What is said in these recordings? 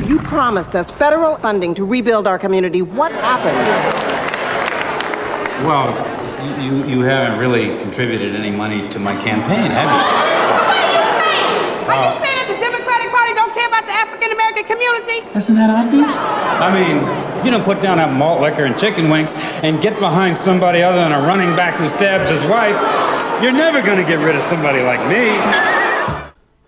You promised us federal funding to rebuild our community. What happened? Well, you haven't really contributed any money to my campaign, have you? What are you saying? Are you saying that the Democratic Party don't care about the African-American community? Isn't that obvious? I mean, if you don't put down that malt liquor and chicken wings and get behind somebody other than a running back who stabs his wife, you're never going to get rid of somebody like me.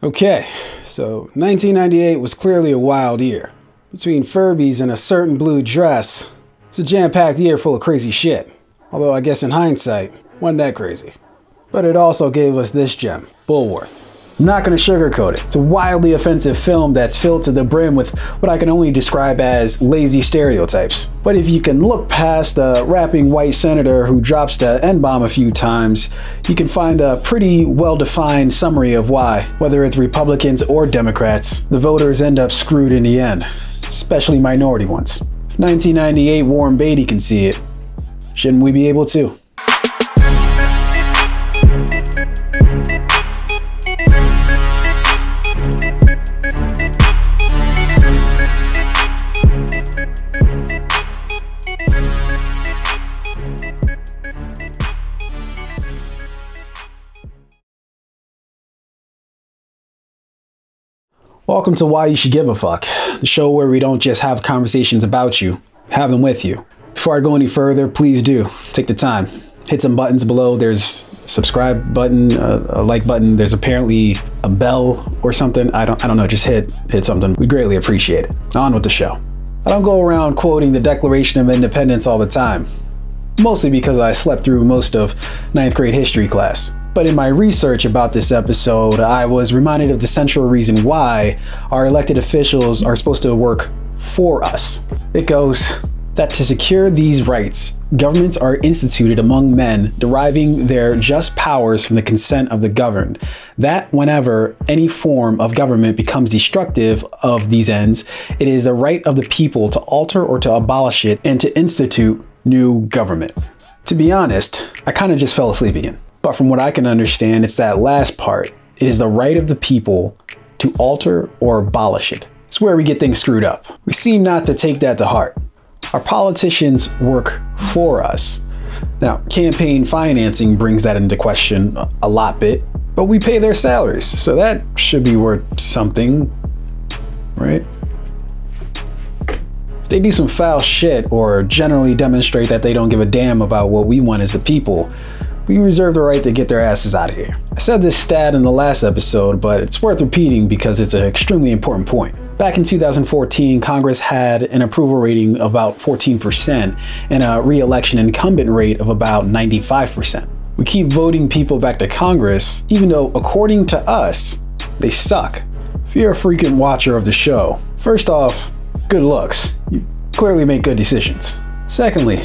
Okay, so 1998 was clearly a wild year. Between Furbies and a certain blue dress, it's a jam-packed year full of crazy shit. Although I guess in hindsight, wasn't that crazy. But it also gave us this gem, Bulworth. I'm not going to sugarcoat it. It's a wildly offensive film that's filled to the brim with what I can only describe as lazy stereotypes. But if you can look past a rapping white senator who drops the N-bomb a few times, you can find a pretty well-defined summary of why, whether it's Republicans or Democrats, the voters end up screwed in the end, especially minority ones. If 1998 Warren Beatty can see it, shouldn't we be able to? Welcome to Why You Should Give a Fuck, the show where we don't just have conversations about you, have them with you. Before I go any further, please do take the time. Hit some buttons below. There's a subscribe button, a like button. There's apparently a bell or something. I don't know, just hit something. We greatly appreciate it. On with the show. I don't go around quoting the Declaration of Independence all the time, mostly because I slept through most of 9th grade history class. But in my research about this episode, I was reminded of the central reason why our elected officials are supposed to work for us. It goes that to secure these rights, governments are instituted among men, deriving their just powers from the consent of the governed. That whenever any form of government becomes destructive of these ends, it is the right of the people to alter or to abolish it and to institute new government. To be honest, I kind of just fell asleep again. But from what I can understand, it's that last part. It is the right of the people to alter or abolish it. It's where we get things screwed up. We seem not to take that to heart. Our politicians work for us. Now, campaign financing brings that into question a lot bit, but we pay their salaries, so that should be worth something, right? If they do some foul shit or generally demonstrate that they don't give a damn about what we want as the people, we reserve the right to get their asses out of here. I said this stat in the last episode, but it's worth repeating because it's an extremely important point. Back in 2014, Congress had an approval rating of about 14% and a re-election incumbent rate of about 95%. We keep voting people back to Congress, even though according to us, they suck. If you're a frequent watcher of the show, first off, good looks. You clearly make good decisions. Secondly,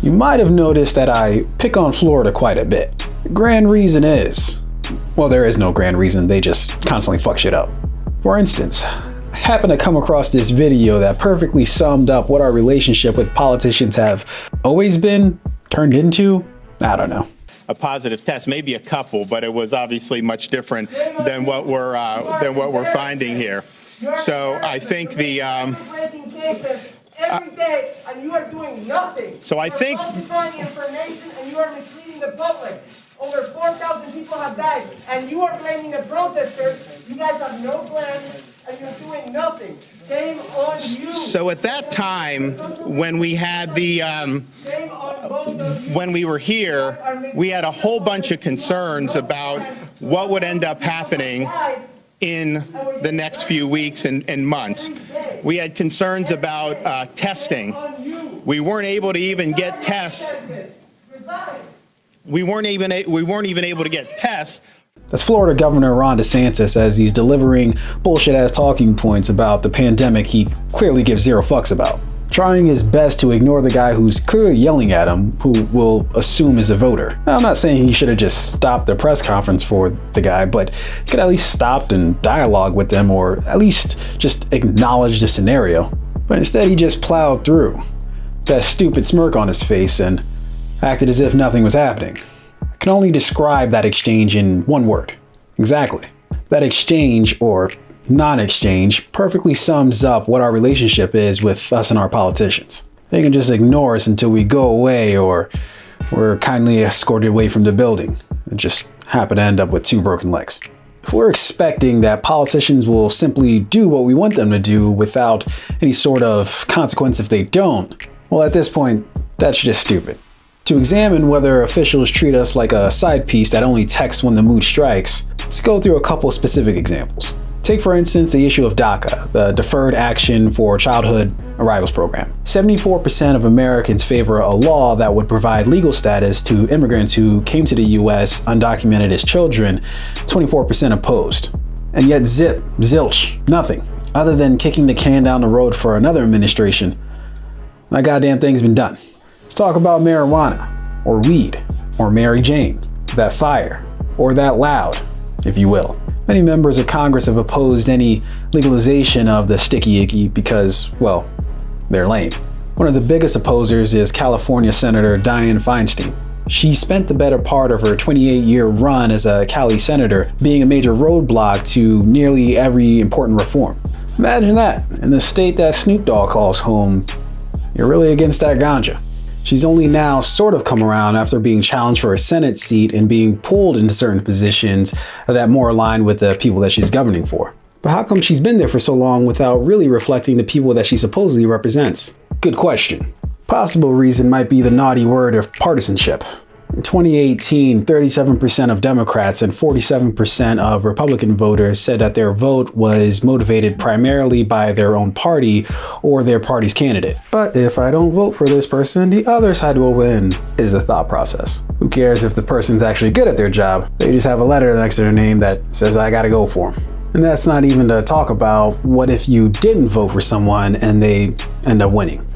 you might have noticed that I pick on Florida quite a bit. The grand reason is, well, there is no grand reason, they just constantly fuck shit up. For instance, I happened to come across this video that perfectly summed up what our relationship with politicians have always been, turned into, I don't know. A positive test, maybe a couple, but it was obviously much different than what we're finding here. So I think the every day, and you are doing nothing. So I think falsifying information, and you are misleading the public. Over 4,000 people have died, and you are blaming the protesters. You guys have no plan, and you're doing nothing. Shame on you. So at that time, when we had the when we were here, we had a whole bunch of concerns about what would end up happening in the next few weeks and months. We had concerns about testing. We weren't able to even get tests. We weren't even able to get tests. That's Florida Governor Ron DeSantis as he's delivering bullshit-ass talking points about the pandemic he clearly gives zero fucks about. Trying his best to ignore the guy who's clearly yelling at him, who we'll assume is a voter. Now, I'm not saying he should have just stopped the press conference for the guy, but he could at least stopped and dialogue with them, or at least just acknowledge the scenario. But instead he just plowed through, that stupid smirk on his face, and acted as if nothing was happening. I can only describe that exchange in one word. Exactly. That exchange, or non-exchange perfectly sums up what our relationship is with us and our politicians. They can just ignore us until we go away or we're kindly escorted away from the building and just happen to end up with 2 broken legs. If we're expecting that politicians will simply do what we want them to do without any sort of consequence if they don't, well, at this point, that's just stupid. To examine whether officials treat us like a side piece that only texts when the mood strikes, let's go through a couple specific examples. Take, for instance, the issue of DACA, the Deferred Action for Childhood Arrivals Program. 74% of Americans favor a law that would provide legal status to immigrants who came to the US undocumented as children, 24% opposed. And yet zilch, nothing. Other than kicking the can down the road for another administration, that goddamn thing's been done. Let's talk about marijuana, or weed, or Mary Jane, that fire, or that loud, if you will. Many members of Congress have opposed any legalization of the sticky icky because, well, they're lame. One of the biggest opposers is California Senator Dianne Feinstein. She spent the better part of her 28-year run as a Cali senator being a major roadblock to nearly every important reform. Imagine that, in the state that Snoop Dogg calls home, you're really against that ganja. She's only now sort of come around after being challenged for a Senate seat and being pulled into certain positions that more align with the people that she's governing for. But how come she's been there for so long without really reflecting the people that she supposedly represents? Good question. Possible reason might be the naughty word of partisanship. In 2018, 37% of Democrats and 47% of Republican voters said that their vote was motivated primarily by their own party or their party's candidate. But if I don't vote for this person, the other side will win, is the thought process. Who cares if the person's actually good at their job? They just have a letter next to their name that says, I gotta go for them. And that's not even to talk about what if you didn't vote for someone and they end up winning.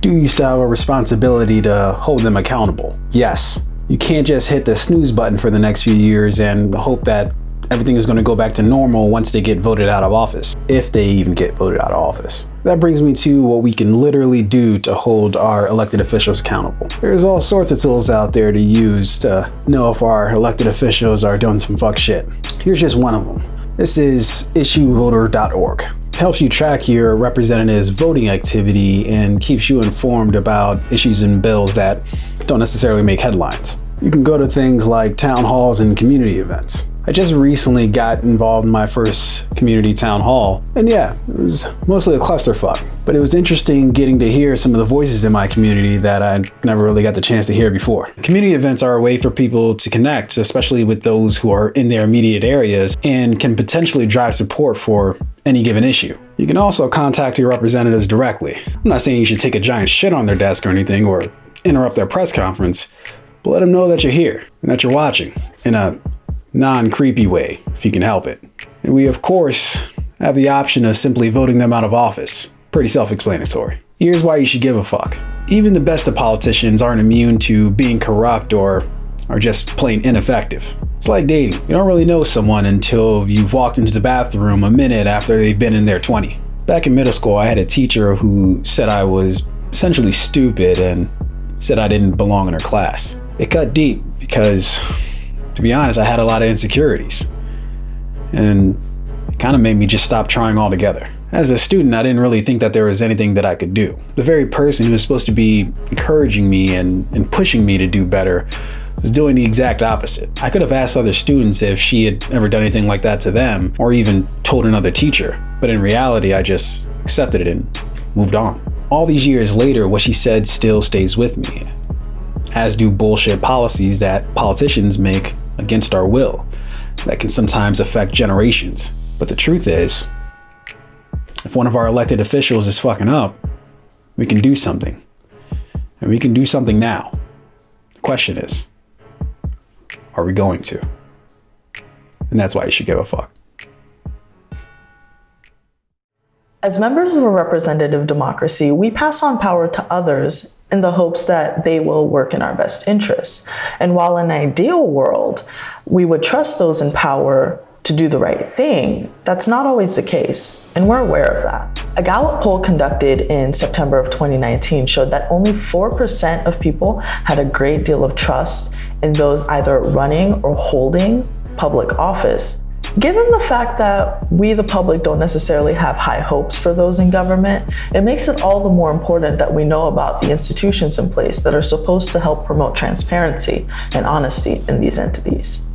Do you still have a responsibility to hold them accountable? Yes. You can't just hit the snooze button for the next few years and hope that everything is going to go back to normal once they get voted out of office, if they even get voted out of office. That brings me to what we can literally do to hold our elected officials accountable. There's all sorts of tools out there to use to know if our elected officials are doing some fuck shit. Here's just one of them. This is issuevoter.org. It helps you track your representative's voting activity and keeps you informed about issues and bills that don't necessarily make headlines. You can go to things like town halls and community events. I just recently got involved in my first community town hall, and yeah, it was mostly a clusterfuck. But it was interesting getting to hear some of the voices in my community that I never really got the chance to hear before. Community events are a way for people to connect, especially with those who are in their immediate areas, and can potentially drive support for any given issue. You can also contact your representatives directly. I'm not saying you should take a giant shit on their desk or anything, or interrupt their press conference, but let them know that you're here and that you're watching in a non-creepy way, if you can help it. And we, of course, have the option of simply voting them out of office. Pretty self-explanatory. Here's why you should give a fuck. Even the best of politicians aren't immune to being corrupt or are just plain ineffective. It's like dating. You don't really know someone until you've walked into the bathroom a minute after they've been in their 20. Back in middle school, I had a teacher who said I was essentially stupid and said I didn't belong in her class. It cut deep because, to be honest, I had a lot of insecurities. And it kind of made me just stop trying altogether. As a student, I didn't really think that there was anything that I could do. The very person who was supposed to be encouraging me and pushing me to do better was doing the exact opposite. I could have asked other students if she had ever done anything like that to them, or even told another teacher. But in reality, I just accepted it and moved on. All these years later, what she said still stays with me, as do bullshit policies that politicians make against our will that can sometimes affect generations. But the truth is, if one of our elected officials is fucking up, we can do something. And we can do something now. The question is, are we going to? And that's why you should give a fuck. As members of a representative democracy, we pass on power to others in the hopes that they will work in our best interests. And while in an ideal world, we would trust those in power to do the right thing, that's not always the case, and we're aware of that. A Gallup poll conducted in September of 2019 showed that only 4% of people had a great deal of trust in those either running or holding public office. Given the fact that we, the public, don't necessarily have high hopes for those in government, it makes it all the more important that we know about the institutions in place that are supposed to help promote transparency and honesty in these entities.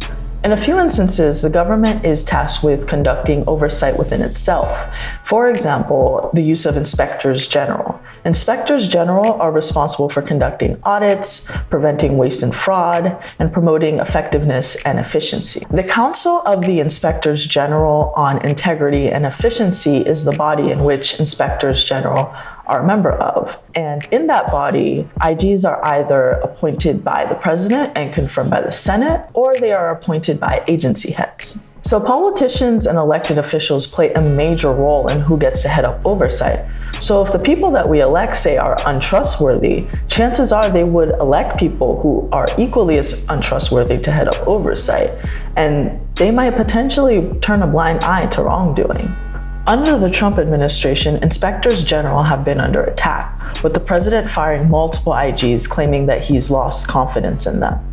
In a few instances, the government is tasked with conducting oversight within itself. For example, the use of inspectors general. Inspectors general are responsible for conducting audits, preventing waste and fraud, and promoting effectiveness and efficiency. The Council of the Inspectors General on Integrity and Efficiency is the body in which inspectors general are a member of. And in that body, IGs are either appointed by the president and confirmed by the Senate, or they are appointed by agency heads. So politicians and elected officials play a major role in who gets to head up oversight. So if the people that we elect say are untrustworthy, chances are they would elect people who are equally as untrustworthy to head up oversight. And they might potentially turn a blind eye to wrongdoing. Under the Trump administration, inspectors general have been under attack, with the president firing multiple IGs claiming that he's lost confidence in them.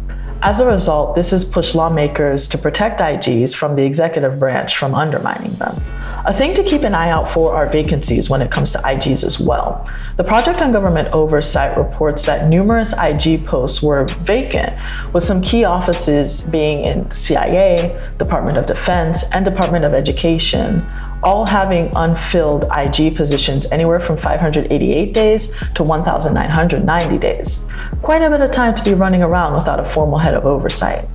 As a result, this has pushed lawmakers to protect IGs from the executive branch from undermining them. A thing to keep an eye out for are vacancies when it comes to IGs as well. The Project on Government Oversight reports that numerous IG posts were vacant, with some key offices being in CIA, Department of Defense, and Department of Education, all having unfilled IG positions anywhere from 588 days to 1,990 days. Quite a bit of time to be running around without a formal head of oversight.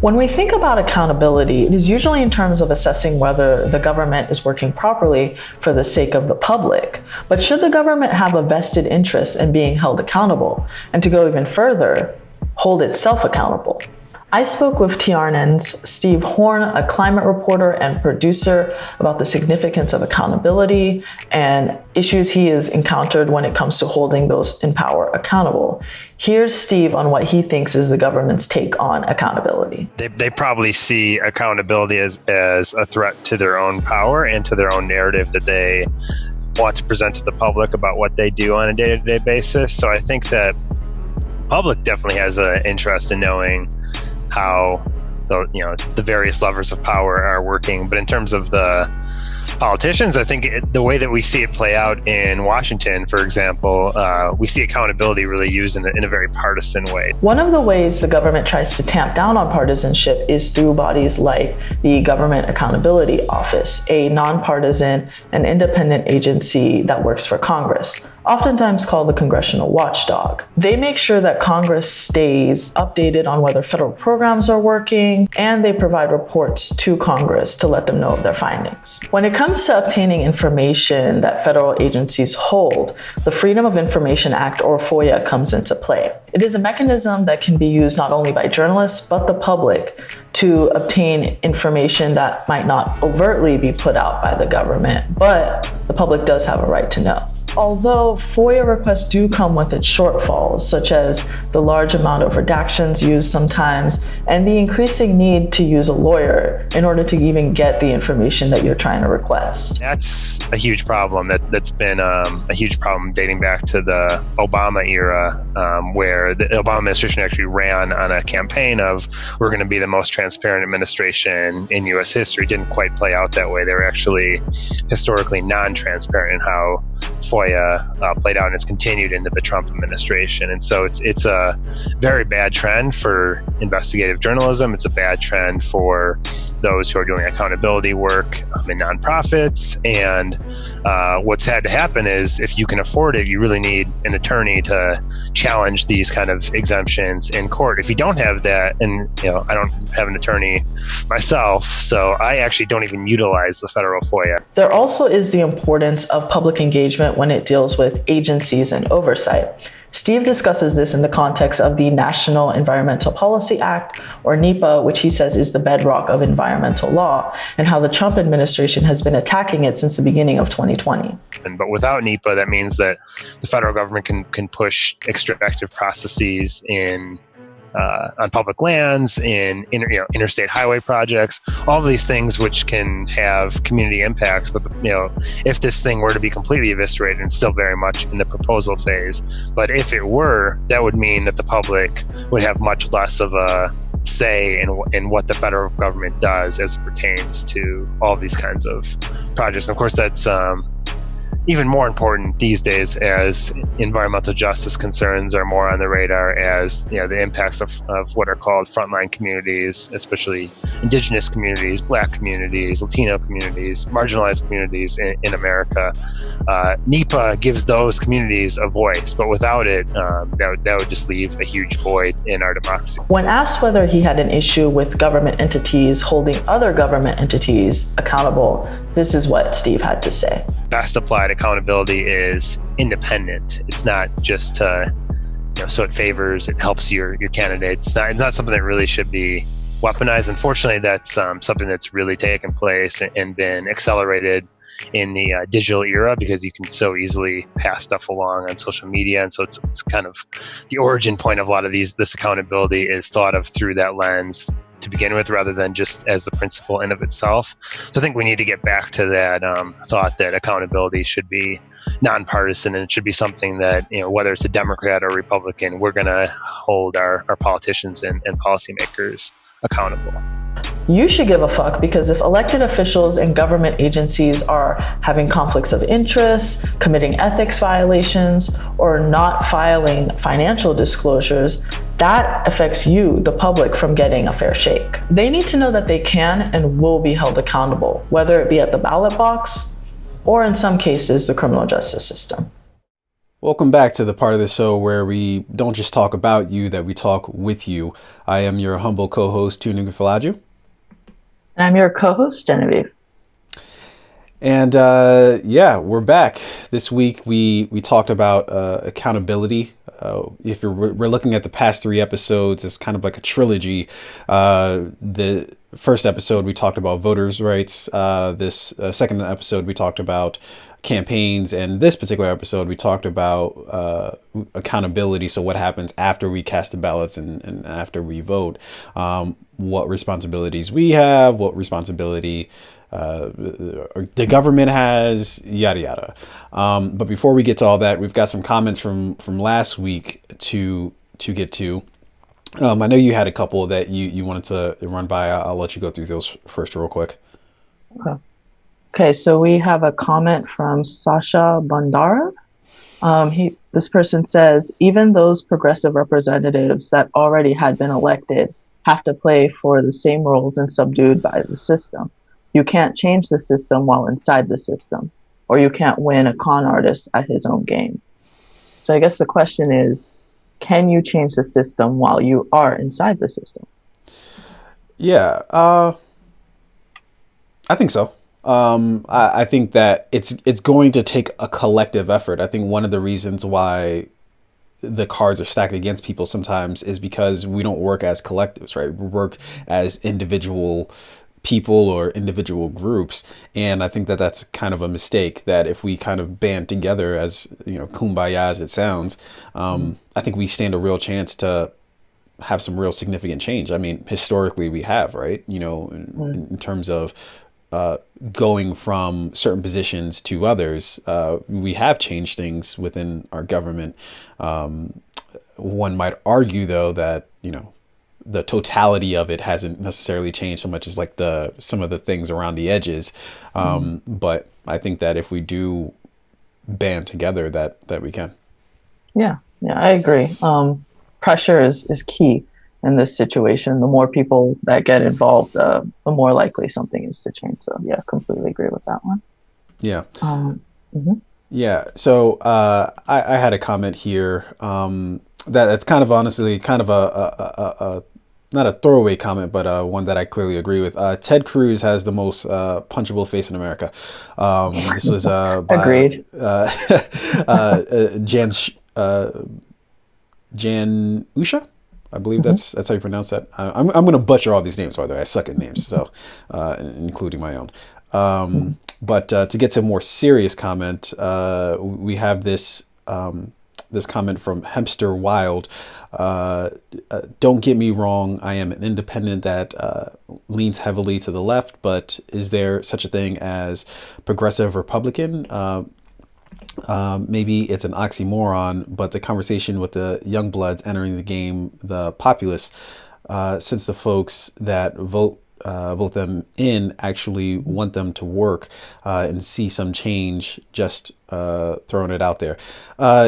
When we think about accountability, it is usually in terms of assessing whether the government is working properly for the sake of the public. But should the government have a vested interest in being held accountable? And to go even further, hold itself accountable? I spoke with TRNN's Steve Horn, a climate reporter and producer, about the significance of accountability and issues he has encountered when it comes to holding those in power accountable. Here's Steve on what he thinks is the government's take on accountability. They probably see accountability as a threat to their own power and to their own narrative that they want to present to the public about what they do on a day-to-day basis. So I think that the public definitely has an interest in knowing how the various levers of power are working. But in terms of the politicians, I think the way that we see it play out in Washington, for example, we see accountability really used in a very partisan way. One of the ways the government tries to tamp down on partisanship is through bodies like the Government Accountability Office, a nonpartisan and independent agency that works for Congress, oftentimes called the Congressional Watchdog. They make sure that Congress stays updated on whether federal programs are working, and they provide reports to Congress to let them know of their findings. When it comes to obtaining information that federal agencies hold, the Freedom of Information Act, or FOIA, comes into play. It is a mechanism that can be used not only by journalists, but the public to obtain information that might not overtly be put out by the government, but the public does have a right to know. Although FOIA requests do come with its shortfalls, such as the large amount of redactions used sometimes, and the increasing need to use a lawyer in order to even get the information that you're trying to request. That's a huge problem. That's been a huge problem dating back to the Obama era, where the Obama administration actually ran on a campaign of, we're going to be the most transparent administration in U.S. history. It didn't quite play out that way. They were actually historically non-transparent in how FOIA played out, and it's continued into the Trump administration. And so it's a very bad trend for investigative journalism. It's a bad trend for those who are doing accountability work in nonprofits. And what's had to happen is, if you can afford it, you really need an attorney to challenge these kind of exemptions in court. If you don't have that, and I don't have an attorney myself, so I actually don't even utilize the federal FOIA. There also is the importance of public engagement when it deals with agencies and oversight. Steve discusses this in the context of the National Environmental Policy Act, or NEPA, which he says is the bedrock of environmental law, and how the Trump administration has been attacking it since the beginning of 2020. But without NEPA, that means that the federal government can push extractive processes on public lands, in interstate highway projects, all of these things which can have community impacts. But if this thing were to be completely eviscerated, and still very much in the proposal phase, but if it were, that would mean that the public would have much less of a say in what the federal government does as it pertains to all of these kinds of projects. And of course, that's even more important these days as environmental justice concerns are more on the radar, as the impacts of what are called frontline communities, especially indigenous communities, Black communities, Latino communities, marginalized communities in America. NEPA gives those communities a voice, but without it, that would just leave a huge void in our democracy. When asked whether he had an issue with government entities holding other government entities accountable, this is what Steve had to say. Best applied accountability is independent. It's not just so it favors, it helps your candidate. It's not something that really should be weaponized. Unfortunately, that's something that's really taken place and been accelerated in the digital era, because you can so easily pass stuff along on social media. And so it's kind of the origin point of a lot of this accountability is thought of through that lens to begin with, rather than just as the principle in of itself. So I think we need to get back to that thought that accountability should be nonpartisan, and it should be something that, whether it's a Democrat or Republican, we're going to hold our politicians and policymakers accountable. You should give a fuck, because if elected officials and government agencies are having conflicts of interest, committing ethics violations, or not filing financial disclosures, that affects you, the public, from getting a fair shake. They need to know that they can and will be held accountable, whether it be at the ballot box or, in some cases, the criminal justice system. Welcome back to the part of the show where we don't just talk about you, that we talk with you. I am your humble co-host, Tunu Gifalaju. And I'm your co-host, Genevieve. And we're back. This week we talked about accountability. If we're looking at the past 3 episodes, it's kind of like a trilogy. The first episode we talked about voters' rights. This second episode we talked about campaigns, and this particular episode we talked about accountability. So what happens after we cast the ballots and after we vote? What responsibilities we have, what responsibility the government has, yada yada. But before we get to all that, we've got some comments from last week to get to. I know you had a couple that you wanted to run by. I'll let you go through those first real quick. Okay, so we have a comment from Sasha Bandara. This person says, even those progressive representatives that already had been elected have to play for the same roles and subdued by the system. You can't change the system while inside the system, or you can't win a con artist at his own game. So I guess the question is, can you change the system while you are inside the system? Yeah, I think so. I think that it's going to take a collective effort. I think one of the reasons why the cards are stacked against people sometimes is because we don't work as collectives, right? We work as individual people or individual groups. And I think that that's kind of a mistake, that if we kind of band together as, kumbaya as it sounds, I think we stand a real chance to have some real significant change. I mean, historically we have, right? In terms of going from certain positions to others, we have changed things within our government. One might argue, though, that, the totality of it hasn't necessarily changed so much as like some of the things around the edges. But I think that if we do band together, that we can. Yeah, I agree. Pressure is key in this situation. The more people that get involved, the more likely something is to change. So yeah, completely agree with that one. Yeah. Yeah. So I had a comment here that's kind of honestly kind of a not a throwaway comment, but one that I clearly agree with. Ted Cruz has the most punchable face in America. This was by agreed. Jan Usha, I believe that's how you pronounce that. I'm going to butcher all these names, by the way. I suck at names, so including my own. But to get to a more serious comment, we have this comment from Hemster Wild. Don't get me wrong, I am an independent that leans heavily to the left, but is there such a thing as progressive Republican? Maybe it's an oxymoron, but the conversation with the young bloods entering the game, the populists, since the folks that vote them in actually want them to work and see some change, just throwing it out there.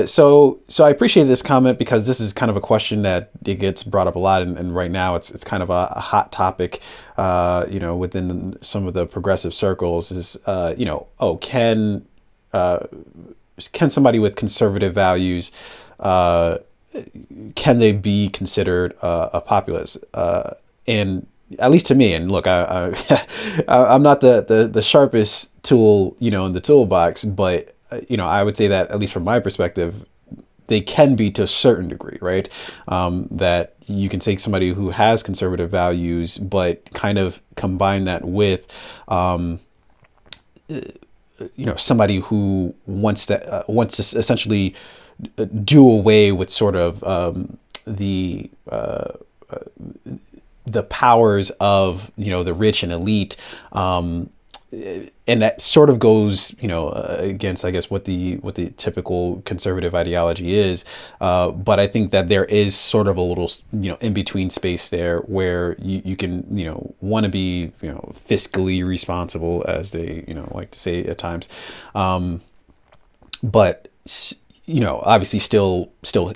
So I appreciate this comment, because this is kind of a question that it gets brought up a lot, and right now it's kind of a hot topic, within some of the progressive circles. Is can somebody with conservative values, can they be considered a populist? And at least to me, and look, I'm not the sharpest tool, in the toolbox, but I would say that, at least from my perspective, they can be to a certain degree, right? That you can take somebody who has conservative values, but kind of combine that with, somebody who wants to essentially do away with sort of the powers of the rich and elite, and that sort of goes against, I guess, what the typical conservative ideology is, but I think that there is sort of a little in between space there, where you can want to be fiscally responsible, as they like to say at times, but obviously still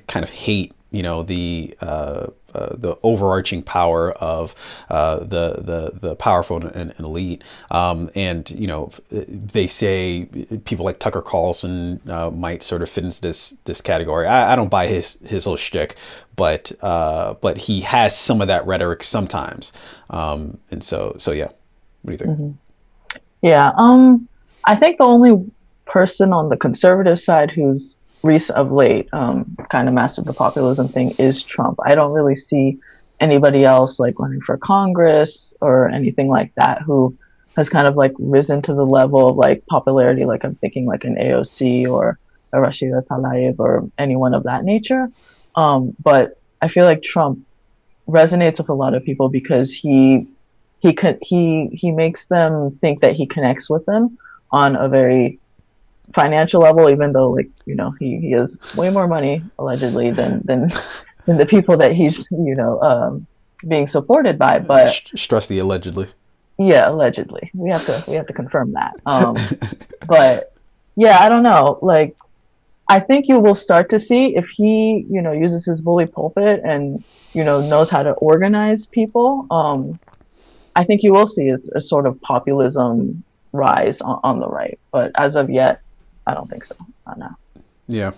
kind of hate the overarching power of the powerful and elite, and they say people like Tucker Carlson might sort of fit into this category. I don't buy his whole shtick, but he has some of that rhetoric sometimes, and so yeah. What do you think? Mm-hmm. Yeah, I think the only person on the conservative side who's of late kind of mastered the populism thing is Trump. I don't really see anybody else like running for Congress or anything like that who has kind of like risen to the level of like popularity. Like I'm thinking like an AOC or a Rashida Tlaib or anyone of that nature. But I feel like Trump resonates with a lot of people because he makes them think that he connects with them on a very financial level, even though like he has way more money allegedly than the people that he's being supported by. But stress the allegedly. Yeah, allegedly. We have to confirm that. But yeah, I don't know. Like, I think you will start to see if he uses his bully pulpit and knows how to organize people. I think you will see a sort of populism rise on the right. But as of yet, I don't think so. I don't know. Yeah.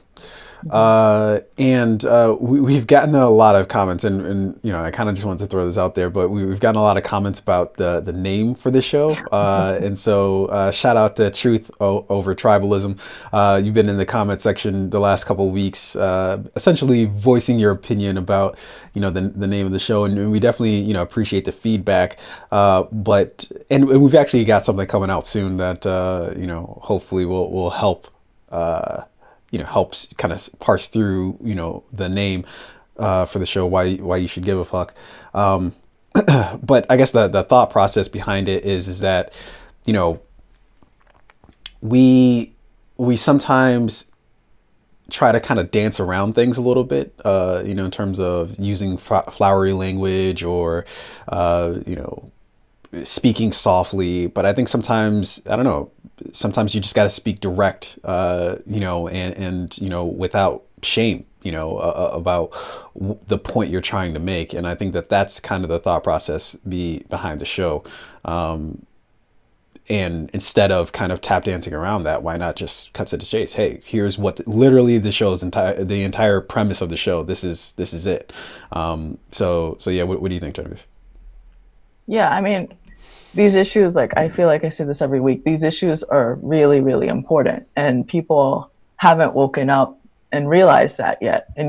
And we've gotten a lot of comments, and I kind of just wanted to throw this out there, but we've gotten a lot of comments about the name for the show. And so shout out to Truth Over Tribalism. You've been in the comment section the last couple of weeks, essentially voicing your opinion about the name of the show, and we definitely appreciate the feedback. But we've actually got something coming out soon that hopefully will help. Helps kind of parse through, the name for the show, why you should give a fuck. But I guess the thought process behind it is that, we sometimes try to kind of dance around things a little bit, in terms of using flowery language or, speaking softly. But I think sometimes, I don't know, sometimes you just got to speak direct, and without shame, about the point you're trying to make. And I think that's kind of the thought process behind the show. And instead of kind of tap dancing around that, why not just cut to the chase? Hey, here's what literally the show's the entire premise of the show. This is it. So yeah, what do you think, Genevieve? Yeah, I mean, these issues, like, I feel like I say this every week, these issues are really, really important, and people haven't woken up and realized that yet. And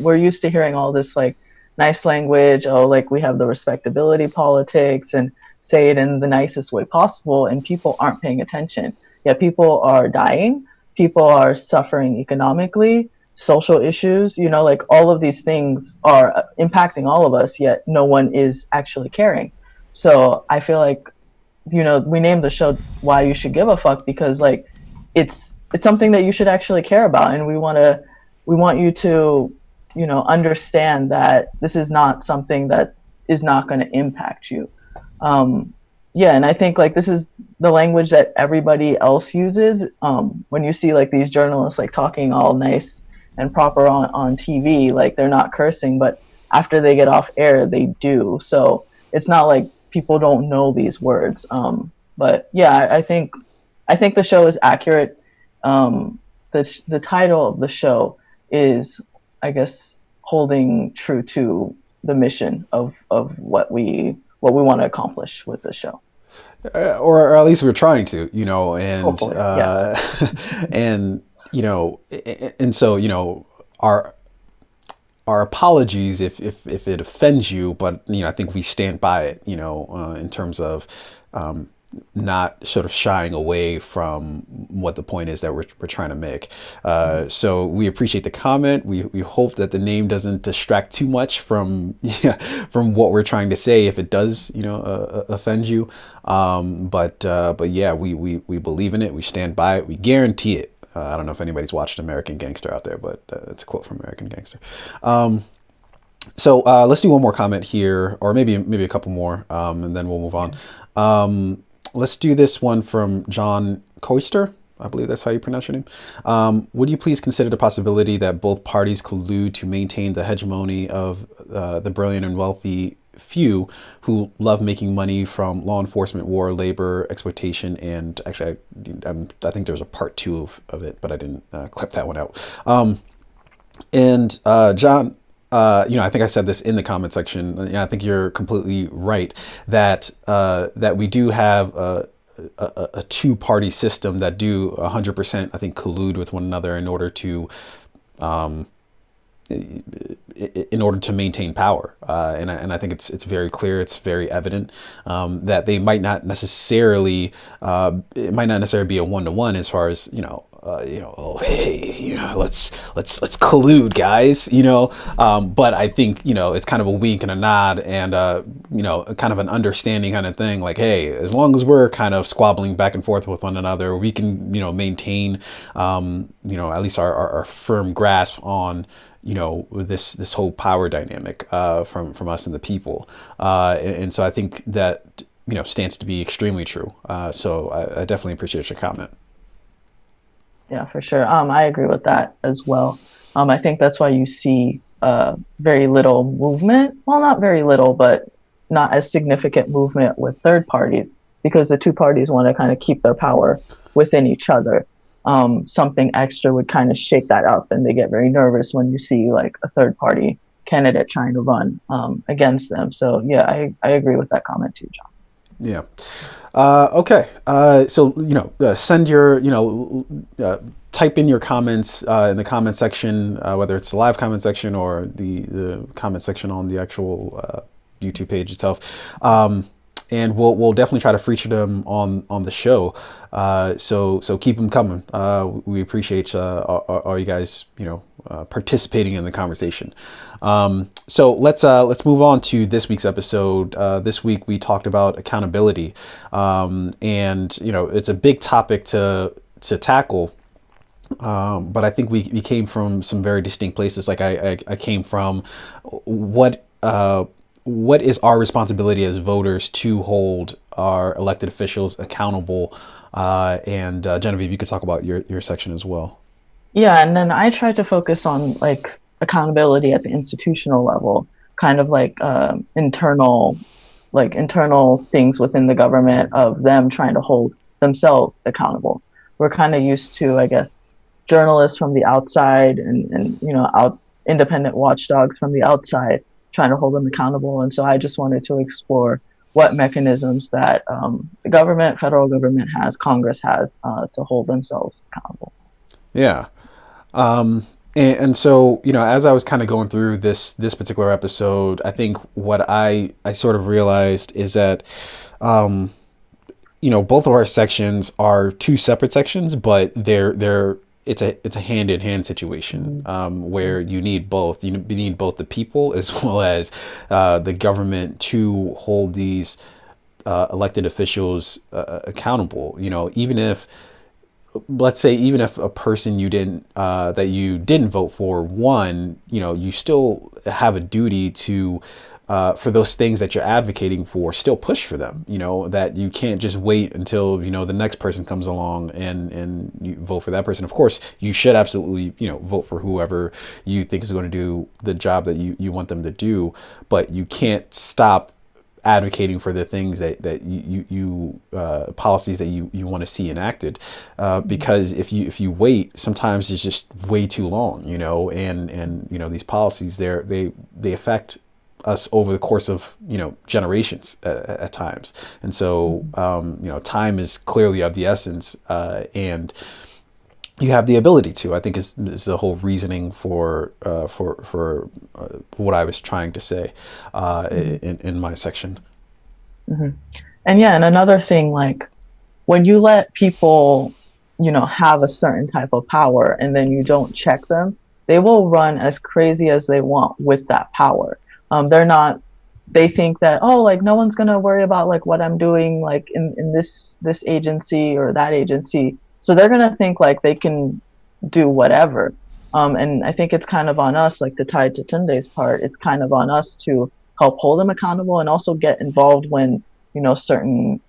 we're used to hearing all this, like, nice language, like, we have the respectability politics, and say it in the nicest way possible, and people aren't paying attention. Yet people are dying, people are suffering economically, social issues, like all of these things are impacting all of us, yet no one is actually caring. So I feel like, we named the show Why You Should Give a Fuck, because like it's something that you should actually care about, and we want you to understand that this is not something that is not going to impact you. Yeah, and I think like this is the language that everybody else uses. When you see like these journalists like talking all nice and proper on TV, like they're not cursing, but after they get off air, they do. So it's not like people don't know these words. But yeah, I think the show is accurate. The title of the show is, I guess, holding true to the mission of what we want to accomplish with the show. Or at least we're trying to, and and and so our apologies if it offends you, but I think we stand by it, in terms of not sort of shying away from what the point is that we're trying to make. So we appreciate the comment. We hope that the name doesn't distract too much from from what we're trying to say if it does offend you. But yeah, we believe in it. We stand by it. We guarantee it. I don't know if anybody's watched American Gangster out there, but it's a quote from American Gangster. So let's do one more comment here, or maybe a couple more, and then we'll move on. Let's do this one from John Koister. I believe that's how you pronounce your name. Would you please consider the possibility that both parties collude to maintain the hegemony of the brilliant and wealthy few who love making money from law enforcement, war, labor, exploitation, and actually, I think there was a part 2 of it, but I didn't clip that one out. And John, I think I said this in the comment section. I think you're completely right that that we do have a two-party system that do 100%, I think, collude with one another in order to maintain power. And I think it's very clear, it's very evident that they might not necessarily it might not necessarily be a one-to-one as far as oh hey, let's collude, guys, but I think it's kind of a wink and a nod and kind of an understanding kind of thing, like, hey, as long as we're kind of squabbling back and forth with one another, we can maintain at least our firm grasp on this whole power dynamic from us and the people, and so I think that stands to be extremely true. So I definitely appreciate your comment. Yeah, for sure. I agree with that as well. I think that's why you see very little movement. Well, not very little, but not as significant movement with third parties, because the two parties want to kind of keep their power within each other. Something extra would kind of shake that up, and they get very nervous when you see like a third party candidate trying to run against them. So yeah, I agree with that comment too, John. Yeah. Okay. So, send your, type in your comments in the comment section, whether it's the live comment section or the comment section on the actual YouTube page itself. And we'll definitely try to feature them on the show. So keep them coming. We appreciate all you guys, participating in the conversation. So let's move on to this week's episode. This week we talked about accountability, and it's a big topic to tackle. But I think we came from some very distinct places. Like I came from what is our responsibility as voters to hold our elected officials accountable. And Genevieve, you could talk about your section as well. Yeah, and then I tried to focus on like accountability at the institutional level, kind of like internal things within the government of them trying to hold themselves accountable. We're kind of used to, I guess, journalists from the outside and independent watchdogs from the outside trying to hold them accountable. And so I just wanted to explore what mechanisms that the government, federal government has, Congress has to hold themselves accountable. Yeah. And so, as I was kind of going through this particular episode, I think what I sort of realized is that, both of our sections are two separate sections, but it's a hand-in-hand situation, where you need both. You need both the people as well as the government to hold these elected officials accountable. Even if, let's say even if a person that you didn't vote for won, you still have a duty to, for those things that you're advocating for, still push for them. That you can't just wait until the next person comes along and you vote for that person. Of course, you should absolutely vote for whoever you think is going to do the job that you want them to do, but you can't stop advocating for the things that you policies that you want to see enacted, because if you wait, sometimes it's just way too long, and these policies they affect us over the course of generations at times, and so time is clearly of the essence, and you have the ability to. I think is the whole reasoning for what I was trying to say in my section. Mm-hmm. And another thing, like when you let people, have a certain type of power and then you don't check them, they will run as crazy as they want with that power. They think that, like no one's gonna worry about like what I'm doing like in this agency or that agency. So they're going to think like they can do whatever. And I think it's kind of on us, like to tie to Tunde's part, it's kind of on us to help hold them accountable and also get involved when, certain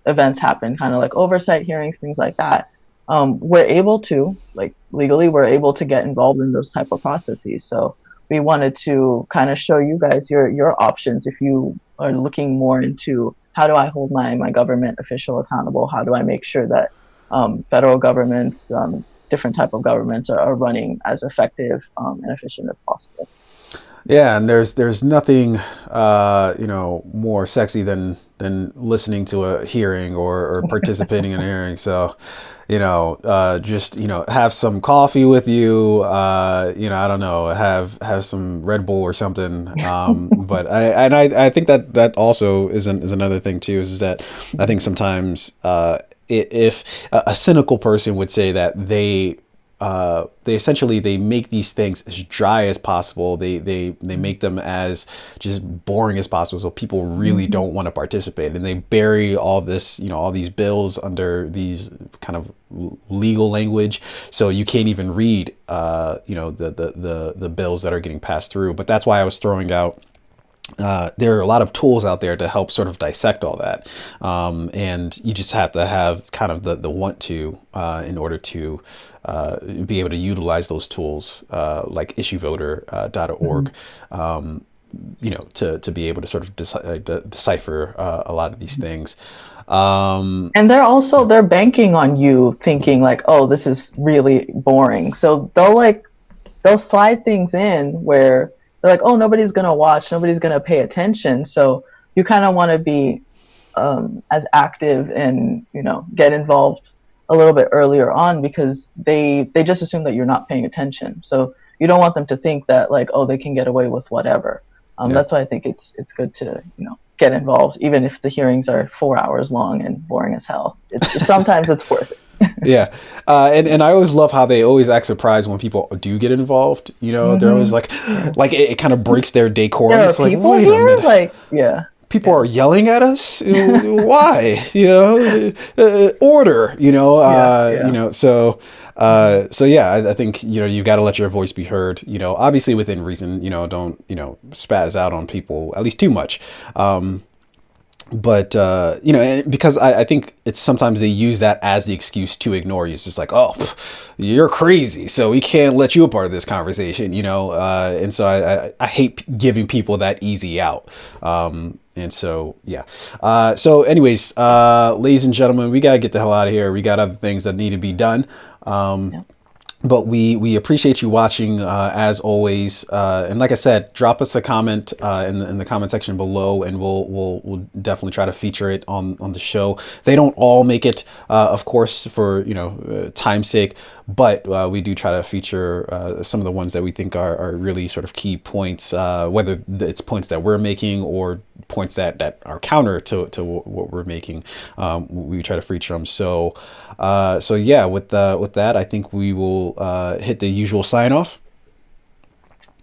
events happen, kind of like oversight hearings, things like that. We're able to, like legally, we're able to get involved in those type of processes. So we wanted to kind of show you guys your options if you are looking more into how do I hold my government official accountable? How do I make sure that federal governments, different type of governments are running as effective and efficient as possible? Yeah, and there's nothing more sexy than listening to a hearing or participating in a hearing. So just have some coffee with you. I don't know, have some Red Bull or something. But I think that also is another thing too. Is that I think sometimes if a cynical person would say that they essentially they make these things as dry as possible. They make them as just boring as possible, so people really don't want to participate, and they bury all this, all these bills under these kind of legal language, so you can't even read, the bills that are getting passed through. But that's why I was throwing out. There are a lot of tools out there to help sort of dissect all that, and you just have to have kind of the want to in order to be able to utilize those tools, like issuevoter.org, to be able to sort of decipher a lot of these things. And they're banking on you thinking like, oh, this is really boring. So they'll slide things in where they're like, oh, nobody's going to watch, nobody's going to pay attention. So you kind of want to be as active and, get involved a little bit earlier on, because they just assume that you're not paying attention. So you don't want them to think that like, oh, they can get away with whatever. That's why I think it's good to, get involved, even if the hearings are 4 hours long and boring as hell. Sometimes it's worth it. Yeah. And I always love how they always act surprised when people do get involved. They're always like it kind of breaks their decor. There it's are like, people wait here? a minute. Like, yeah. People are yelling at us. Why? Order. So yeah, I think you've got to let your voice be heard. Obviously within reason. Don't spaz out on people at least too much. But because I think it's sometimes they use that as the excuse to ignore you. It's just like, oh, you're crazy, so we can't let you a part of this conversation. And so I hate giving people that easy out. And so, yeah. So anyways, ladies and gentlemen, we got to get the hell out of here. We got other things that need to be done. But we appreciate you watching, as always. And like I said, drop us a comment in the comment section below, and we'll definitely try to feature it on the show. They don't all make it, of course, for time's sake, but we do try to feature some of the ones that we think are really sort of key points, whether it's points that we're making or points that are counter to what we're making. We try to feature them. So yeah, with that, I think we will hit the usual sign off.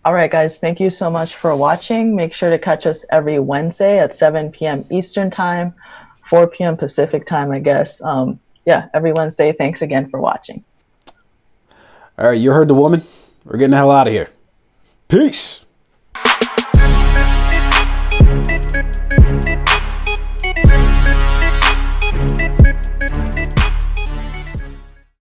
All right, guys, thank you so much for watching. Make sure to catch us every Wednesday at 7 p.m. Eastern time 4 p.m. Pacific time, I guess. Yeah, every Wednesday. Thanks again for watching. All right, you heard the woman. We're getting the hell out of here. Peace.